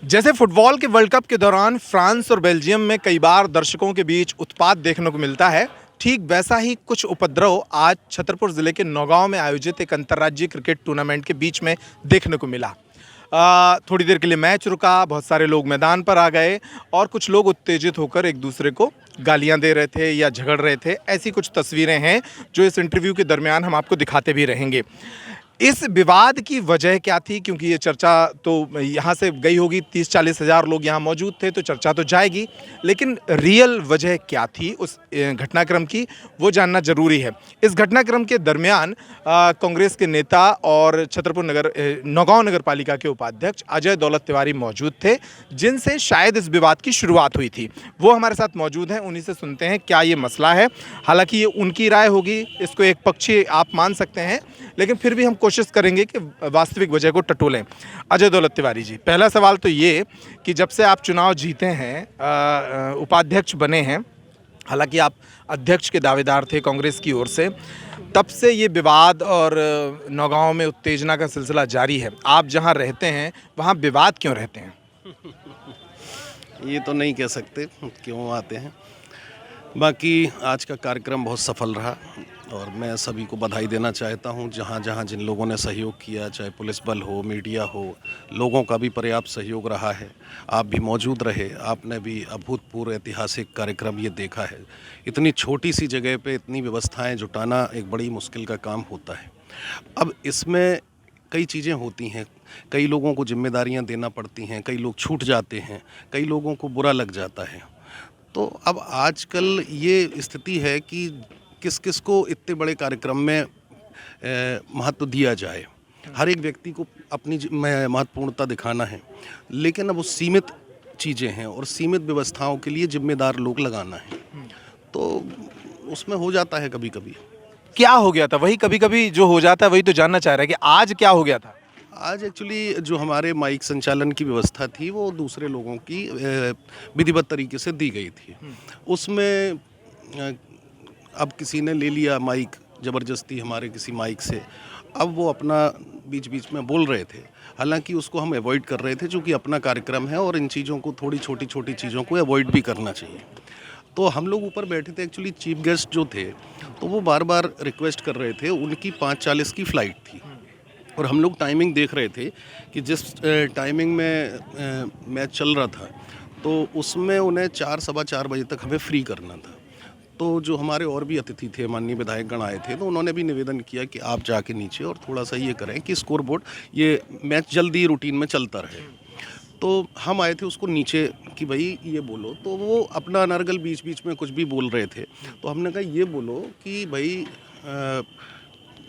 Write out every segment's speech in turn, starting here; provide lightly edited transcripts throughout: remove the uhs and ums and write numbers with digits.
जैसे फुटबॉल के world cup के दौरान फ्रांस और बेल्जियम में कई बार दर्शकों के बीच उत्पात देखने को मिलता है, ठीक वैसा ही कुछ उपद्रव आज छतरपुर जिले के नौगांव में आयोजित एक अंतर्राज्यीय क्रिकेट टूर्नामेंट के बीच में देखने को मिला। थोड़ी देर के लिए मैच रुका, बहुत सारे लोग मैदान पर आ गए और कुछ लोग उत्तेजित होकर एक दूसरे को गालियां दे रहे थे या झगड़ रहे थे। ऐसी कुछ तस्वीरें हैं जो इस इंटरव्यू के दरमियान हम आपको दिखाते भी रहेंगे। इस विवाद की वजह क्या थी? क्योंकि ये चर्चा तो यहाँ से गई होगी, 30-40 हज़ार लोग यहाँ मौजूद थे, तो चर्चा तो जाएगी, लेकिन रियल वजह क्या थी उस घटनाक्रम की, वो जानना ज़रूरी है। इस घटनाक्रम के दरमियान कांग्रेस के नेता और छतरपुर नौगांव नगर पालिका के उपाध्यक्ष अजय दौलत तिवारी मौजूद थे, जिनसे शायद इस विवाद की शुरुआत हुई थी। वो हमारे साथ मौजूद हैं, उन्हीं से सुनते हैं क्या ये मसला है। हालांकि ये उनकी राय होगी, इसको एक पक्षी आप मान सकते हैं, लेकिन फिर भी हम कोशिश करेंगे कि वास्तविक वजह को टटोलें। अजय दौलत तिवारी जी, पहला सवाल तो ये कि जब से आप चुनाव जीते हैं, उपाध्यक्ष बने हैं, हालांकि आप अध्यक्ष के दावेदार थे कांग्रेस की ओर से, तब से ये विवाद और नौगांव में उत्तेजना का सिलसिला जारी है। आप जहां रहते हैं वहां विवाद क्यों रहते हैं? ये तो नहीं कह सकते क्यों आते हैं। बाकी आज का कार्यक्रम बहुत सफल रहा और मैं सभी को बधाई देना चाहता हूं। जहां जहां जिन लोगों ने सहयोग किया, चाहे पुलिस बल हो, मीडिया हो, लोगों का भी पर्याप्त सहयोग रहा है। आप भी मौजूद रहे, आपने भी अभूतपूर्व ऐतिहासिक कार्यक्रम ये देखा है। इतनी छोटी सी जगह पे इतनी व्यवस्थाएं जुटाना एक बड़ी मुश्किल का काम होता है। अब इसमें कई चीज़ें होती हैं, कई लोगों को जिम्मेदारियां देना पड़ती हैं, कई लोग छूट जाते हैं, कई लोगों को बुरा लग जाता है। तो अब आजकल ये स्थिति है कि किस किस को इतने बड़े कार्यक्रम में महत्व दिया जाए। हर एक व्यक्ति को अपनी महत्वपूर्णता दिखाना है, लेकिन अब वो सीमित चीज़ें हैं और सीमित व्यवस्थाओं के लिए जिम्मेदार लोग लगाना है, तो उसमें हो जाता है कभी कभी। क्या हो गया था? वही कभी कभी जो हो जाता है वही तो जानना चाह रहा है कि आज क्या हो गया था। आज एक्चुअली जो हमारे माइक संचालन की व्यवस्था थी वो दूसरे लोगों की विधिवत तरीके से दी गई थी। उसमें अब किसी ने ले लिया माइक ज़बरदस्ती हमारे किसी माइक से, अब वो अपना बीच बीच में बोल रहे थे। हालांकि उसको हम अवॉइड कर रहे थे, चूँकि अपना कार्यक्रम है और इन चीज़ों को, थोड़ी छोटी छोटी चीज़ों को अवॉइड भी करना चाहिए। तो हम लोग ऊपर बैठे थे, एक्चुअली चीफ गेस्ट जो थे तो वो बार बार रिक्वेस्ट कर रहे थे। उनकी 5:40 की फ़्लाइट थी और हम लोग टाइमिंग देख रहे थे कि जिस टाइमिंग में मैच चल रहा था तो उसमें उन्हें 4 सवा 4 बजे तक हमें फ्री करना था। तो जो हमारे और भी अतिथि थे, माननीय विधायकगण आए थे, तो उन्होंने भी निवेदन किया कि आप जाके नीचे और थोड़ा सा ये करें कि स्कोर बोर्ड, ये मैच जल्दी रूटीन में चलता रहे। तो हम आए थे उसको नीचे कि भाई ये बोलो, तो वो अपना अनर्गल बीच बीच में कुछ भी बोल रहे थे। तो हमने कहा ये बोलो कि भाई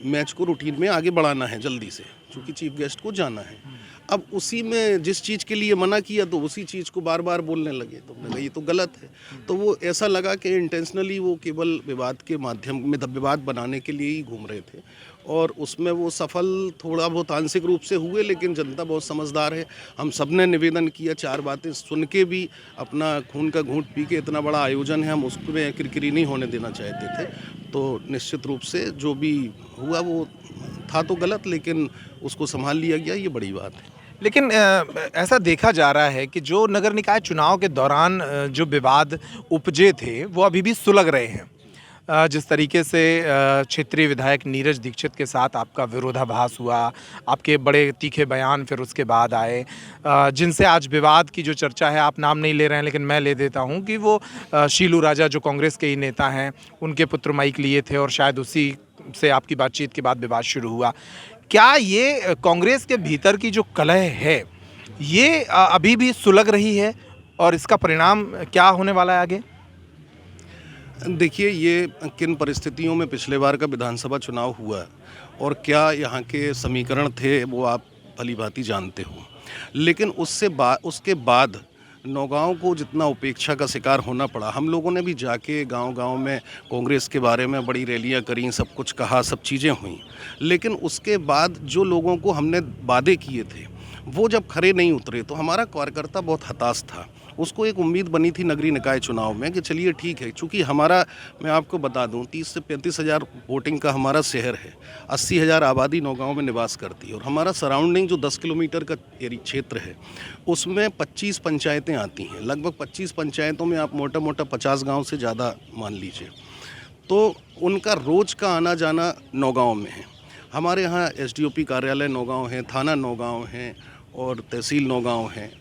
मैच को रूटीन में आगे बढ़ाना है जल्दी से, क्योंकि चीफ गेस्ट को जाना है। अब उसी में जिस चीज़ के लिए मना किया तो उसी चीज़ को बार बार बोलने लगे, तो हमने कहा ये तो गलत है। तो वो ऐसा लगा कि इंटेंशनली वो केवल विवाद के माध्यम में विवाद बनाने के लिए ही घूम रहे थे और उसमें वो सफल थोड़ा बहुत आंशिक रूप से हुए, लेकिन जनता बहुत समझदार है। हम सब ने निवेदन किया, 4 बातें सुन के भी अपना खून का घूंट पी के, इतना बड़ा आयोजन है, हम उसमें किरकिरी नहीं होने देना चाहते थे। तो निश्चित रूप से जो भी हुआ वो था तो गलत, लेकिन उसको संभाल लिया गया, ये बड़ी बात है। लेकिन ऐसा देखा जा रहा है कि जो नगर निकाय चुनाव के दौरान जो विवाद उपजे थे वो अभी भी सुलग रहे हैं। जिस तरीके से क्षेत्रीय विधायक नीरज दीक्षित के साथ आपका विरोधाभास हुआ, आपके बड़े तीखे बयान फिर उसके बाद आए, जिनसे आज विवाद की जो चर्चा है, आप नाम नहीं ले रहे हैं लेकिन मैं ले देता हूं कि वो शीलू राजा जो कांग्रेस के ही नेता हैं, उनके पुत्र माइक लिए थे और शायद उसी से आपकी बातचीत के बाद विवाद शुरू हुआ। क्या ये कांग्रेस के भीतर की जो कलह है ये अभी भी सुलग रही है और इसका परिणाम क्या होने वाला है आगे? देखिए, ये किन परिस्थितियों में पिछले बार का विधानसभा चुनाव हुआ और क्या यहाँ के समीकरण थे वो आप भली-भांति जानते हो। लेकिन उसके बाद नौगांव को जितना उपेक्षा का शिकार होना पड़ा, हम लोगों ने भी जाके गांव-गांव में कांग्रेस के बारे में बड़ी रैलियां करी, सब कुछ कहा, सब चीज़ें हुई। लेकिन उसके बाद जो लोगों को हमने वादे किए थे वो जब खरे नहीं उतरे तो हमारा कार्यकर्ता बहुत हताश था। उसको एक उम्मीद बनी थी नगरीय निकाय चुनाव में कि चलिए ठीक है, चूँकि हमारा, मैं आपको बता दूं, 30 से 35 हज़ार वोटिंग का हमारा शहर है, 80,000 आबादी नौगांव में निवास करती है और हमारा सराउंडिंग जो 10 किलोमीटर का क्षेत्र है उसमें 25 पंचायतें आती हैं। लगभग 25 पंचायतों में आप मोटा मोटा 50 गाँव से ज़्यादा मान लीजिए, तो उनका रोज़ का आना जाना नौगांव में है। हमारे यहाँ एसडीओपी कार्यालय नौगांव है, थाना नौगांव है और तहसील नौगांव है।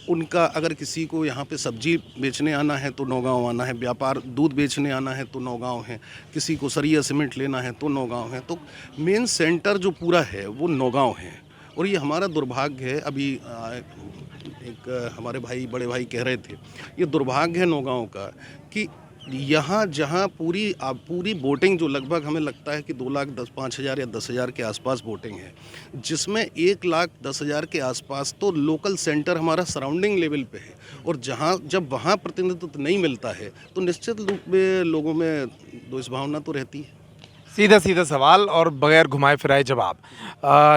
उनका अगर किसी को यहाँ पे सब्जी बेचने आना है तो नौगांव आना है, व्यापार दूध बेचने आना है तो नौगांव है, किसी को सरिया सीमेंट लेना है तो नौगांव है। तो मेन सेंटर जो पूरा है वो नौगांव है और ये हमारा दुर्भाग्य है। अभी एक हमारे भाई, बड़े भाई कह रहे थे, ये दुर्भाग्य है नौगांव का कि यहाँ जहाँ पूरी वोटिंग जो लगभग हमें लगता है कि 2,05,000 या 10,000 के आसपास वोटिंग है, जिसमें 1,10,000 के आसपास तो लोकल सेंटर हमारा सराउंडिंग लेवल पे है और जब वहाँ प्रतिनिधित्व नहीं मिलता है तो निश्चित रूप में लोगों में द्वेष भावना तो रहती है। सीधा सीधा सवाल और बगैर घुमाए फिराए जवाब।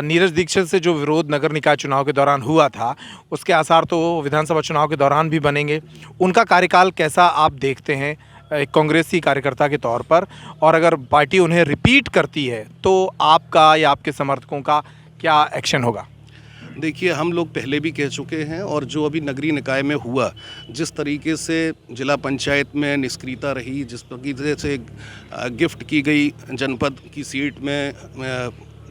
नीरज दीक्षित से जो विरोध नगर निकाय चुनाव के दौरान हुआ था, उसके आसार तो विधानसभा चुनाव के दौरान भी बनेंगे। उनका कार्यकाल कैसा आप देखते हैं एक कांग्रेसी कार्यकर्ता के तौर पर, और अगर पार्टी उन्हें रिपीट करती है तो आपका या आपके समर्थकों का क्या एक्शन होगा? देखिए, हम लोग पहले भी कह चुके हैं और जो अभी नगरीय निकाय में हुआ, जिस तरीके से जिला पंचायत में निष्क्रियता रही, जिस तरीके से गिफ्ट की गई जनपद की सीट में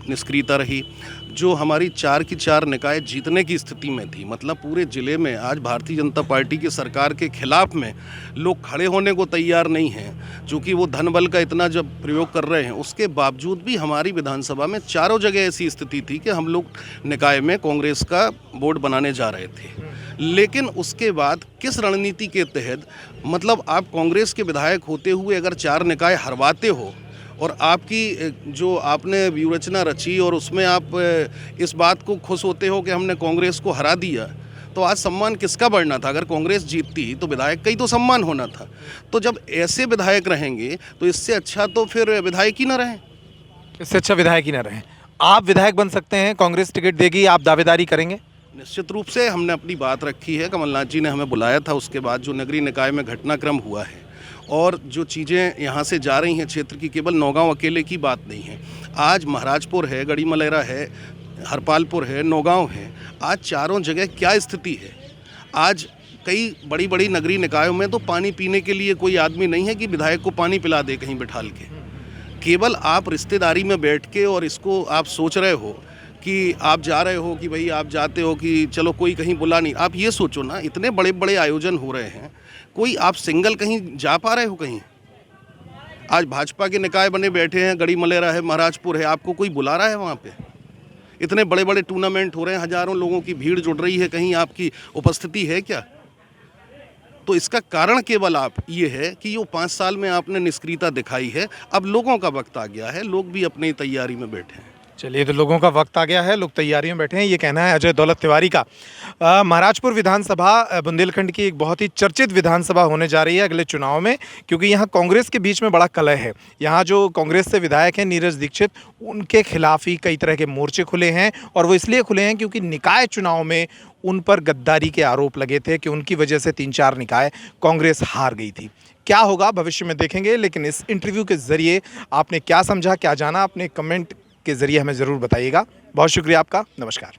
निष्क्रियता रही, जो हमारी 4 की 4 निकाय जीतने की स्थिति में थी, मतलब पूरे ज़िले में आज भारतीय जनता पार्टी की सरकार के खिलाफ में लोग खड़े होने को तैयार नहीं हैं, चूँकि वो धन बल का इतना जब प्रयोग कर रहे हैं, उसके बावजूद भी हमारी विधानसभा में चारों जगह ऐसी स्थिति थी कि हम लोग निकाय में कांग्रेस का बोर्ड बनाने जा रहे थे। लेकिन उसके बाद किस रणनीति के तहत, मतलब आप कांग्रेस के विधायक होते हुए अगर 4 निकाय हरवाते हो और आपकी जो आपने व्यूहरचना रची और उसमें आप इस बात को खुश होते हो कि हमने कांग्रेस को हरा दिया, तो आज सम्मान किसका बढ़ना था? अगर कांग्रेस जीतती तो विधायक का ही तो सम्मान होना था। तो जब ऐसे विधायक रहेंगे तो इससे अच्छा तो फिर विधायक ही ना रहें। इससे अच्छा विधायक ही ना रहें। आप विधायक बन सकते हैं, कांग्रेस टिकट देगी, आप दावेदारी करेंगे? निश्चित रूप से हमने अपनी बात रखी है। कमलनाथ जी ने हमें बुलाया था, उसके बाद जो नगरीय निकाय में घटनाक्रम हुआ है और जो चीज़ें यहाँ से जा रही हैं क्षेत्र की, केवल नौगांव अकेले की बात नहीं है। आज महाराजपुर है, गढ़ी मलेरा है, हरपालपुर है, नौगांव है, आज चारों जगह क्या स्थिति है। आज कई बड़ी बड़ी नगरीय निकायों में तो पानी पीने के लिए कोई आदमी नहीं है कि विधायक को पानी पिला दे कहीं बिठाल के। केवल आप रिश्तेदारी में बैठ के और इसको आप सोच रहे हो कि आप जा रहे हो कि भाई आप जाते हो कि चलो कोई कहीं बुला नहीं। आप ये सोचो ना, इतने बड़े बड़े आयोजन हो रहे हैं, कोई आप सिंगल कहीं जा पा रहे हो कहीं? आज भाजपा के निकाय बने बैठे हैं, गढ़ी मलेरा है, महाराजपुर है, आपको कोई बुला रहा है वहाँ पे? इतने बड़े बड़े टूर्नामेंट हो रहे हैं, हज़ारों लोगों की भीड़ जुड़ रही है, कहीं आपकी उपस्थिति है क्या? तो इसका कारण केवल आप ये है कि ये 5 साल में आपने निष्क्रियता दिखाई है। अब लोगों का वक्त आ गया है, लोग भी अपनी तैयारी में बैठे हैं। चलिए, तो लोगों का वक्त आ गया है, लोग तैयारियों में बैठे हैं, ये कहना है अजय दौलत तिवारी का। महाराजपुर विधानसभा बुंदेलखंड की एक बहुत ही चर्चित विधानसभा होने जा रही है अगले चुनाव में, क्योंकि यहाँ कांग्रेस के बीच में बड़ा कलह है। यहाँ जो कांग्रेस से विधायक हैं नीरज दीक्षित, उनके खिलाफ ही कई तरह के मोर्चे खुले हैं और वो इसलिए खुले हैं क्योंकि निकाय चुनाव में उन पर गद्दारी के आरोप लगे थे कि उनकी वजह से 3-4 निकाय कांग्रेस हार गई थी। क्या होगा भविष्य में देखेंगे, लेकिन इस इंटरव्यू के ज़रिए आपने क्या समझा, क्या जाना, अपने कमेंट के ज़रिए हमें ज़रूर बताइएगा। बहुत शुक्रिया आपका। नमस्कार।